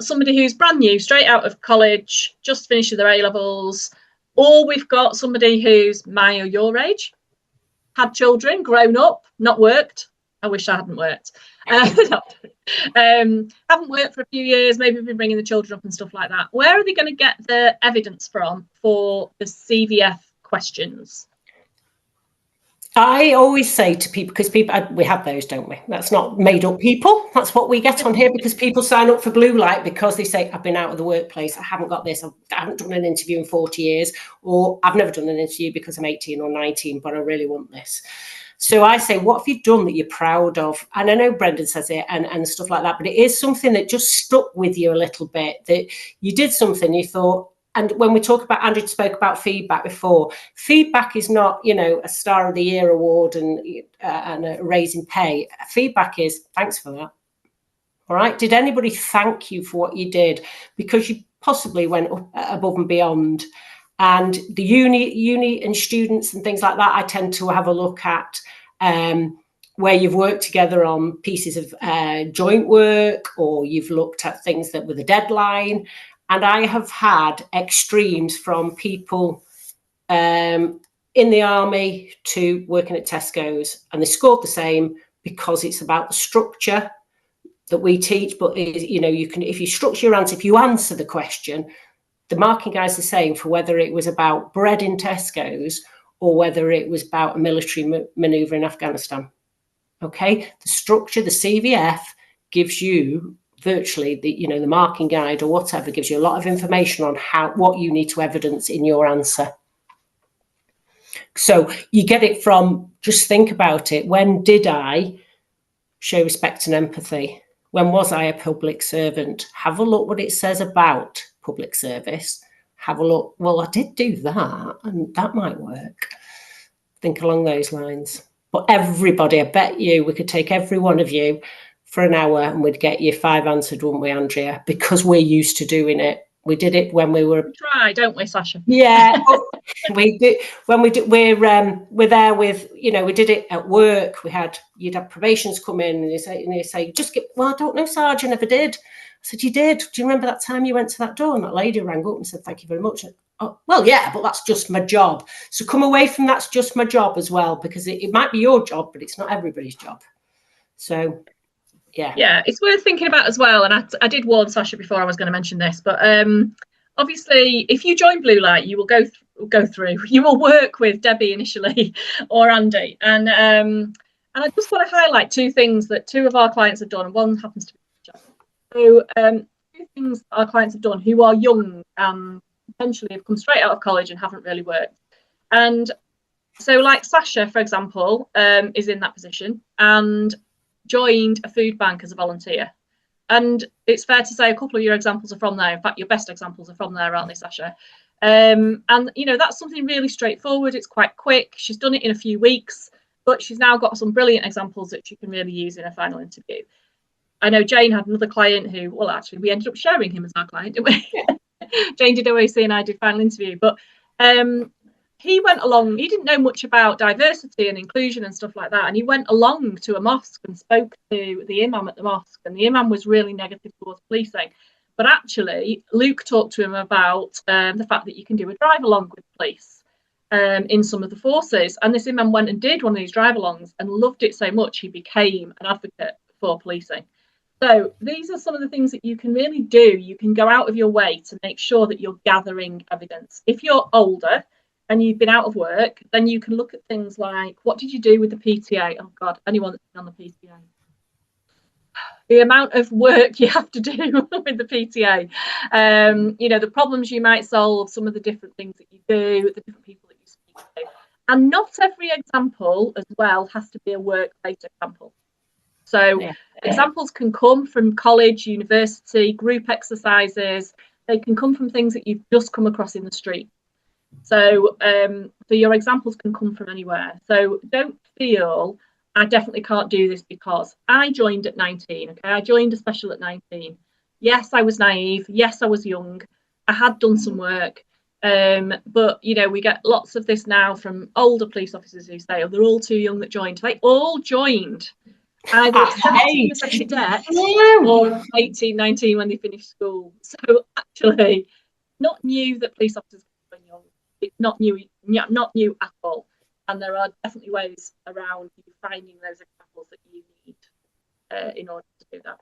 got somebody who's brand new, straight out of college, just finished their A-levels, or we've got somebody who's my or your age, had children, grown up, not worked. I wish I hadn't worked. Haven't worked for a few years, maybe been bringing the children up and stuff like that. Where are they going to get the evidence from for the CVF questions? I always say to people, because we have those, don't we? That's not made up people. That's what we get on here, because people sign up for blue light because they say, I've been out of the workplace, I haven't got this, I haven't done an interview in 40 years, or I've never done an interview because I'm 18 or 19, but I really want this. So I say, what have you done that you're proud of? And I know Brendan says it and stuff like that, but it is something that just stuck with you a little bit, that you did something, you thought. And when we talk about, Andrew spoke about feedback before, feedback is not, you know, a Star of the Year award and a raise in pay. Feedback is, thanks for that. All right. Did anybody thank you for what you did? Because you possibly went above and beyond. And the uni and students and things like that, I tend to have a look at where you've worked together on pieces of joint work, or you've looked at things that were the deadline. And I have had extremes from people in the army to working at Tesco's, and they scored the same because it's about the structure that we teach. But, you know, you can, if you structure your answer, if you answer the question, the marking guys are saying for whether it was about bread in Tesco's or whether it was about a military maneuver in Afghanistan. Okay, the structure, the CVF gives you virtually the marking guide or whatever gives you a lot of information on what you need to evidence in your answer. So you get it from, just think about it. When did I show respect and empathy? When was I a public servant? Have a look what it says about public service. Have a look, well, I did do that and that might work. Think along those lines. But everybody, I bet you we could take every one of you for an hour and we'd get you 5 answered, wouldn't we, Andrea? Because we're used to doing it. We did it when we were. We try, don't we, Sasha? Yeah, we do. When we do, we're there with, you know, we did it at work. You'd have probations come in and you say, just get. Well, I don't know, Sarge, I never did. I said, you did. Do you remember that time you went to that door and that lady rang up and said, thank you very much? Oh, well, yeah, but that's just my job. So come away from that's just my job as well, because it might be your job, but it's not everybody's job. So. Yeah, it's worth thinking about as well. And I did warn Sasha before I was going to mention this, but obviously, if you join Blue Light, you will go through. You will work with Debbie initially or Andy, and I just want to highlight 2 things that 2 of our clients have done, and one happens to be so 2 things our clients have done who are young and potentially have come straight out of college and haven't really worked. And so, like Sasha, for example, is in that position and joined a food bank as a volunteer, and it's fair to say a couple of your examples are from there. In fact, your best examples are from there, aren't they, Sasha? And you know, that's something really straightforward. It's quite quick. She's done it in a few weeks, but she's now got some brilliant examples that she can really use in a final interview. I know Jane had another client who, well, actually we ended up sharing him as our client, didn't we? Jane did OAC and I did final interview, but he went along, he didn't know much about diversity and inclusion and stuff like that. And he went along to a mosque and spoke to the imam at the mosque. And the imam was really negative towards policing. But actually, Luke talked to him about the fact that you can do a drive along with police in some of the forces. And this imam went and did one of these drive alongs and loved it so much, he became an advocate for policing. So these are some of the things that you can really do. You can go out of your way to make sure that you're gathering evidence. If you're older, and you've been out of work, then you can look at things like, what did you do with the PTA? Oh God, anyone that's been on the PTA. The amount of work you have to do with the PTA, you know, the problems you might solve, some of the different things that you do, the different people that you speak to. And not every example as well has to be a workplace example. So examples can come from college, university, group exercises. They can come from things that you've just come across in the street. So your examples can come from anywhere. So don't feel I definitely can't do this because I joined at 19. Okay, I joined a special at 19. Yes, I was naive. Yes, I was young. I had done some work. But you know, we get lots of this now from older police officers who say, oh, they're all too young that joined. They all joined either At 17 8. as a cadet No. or 18, 19 when they finish school. So actually, not new that police officers are young. It's not new at all. And there are definitely ways around you finding those examples that you need in order to do that.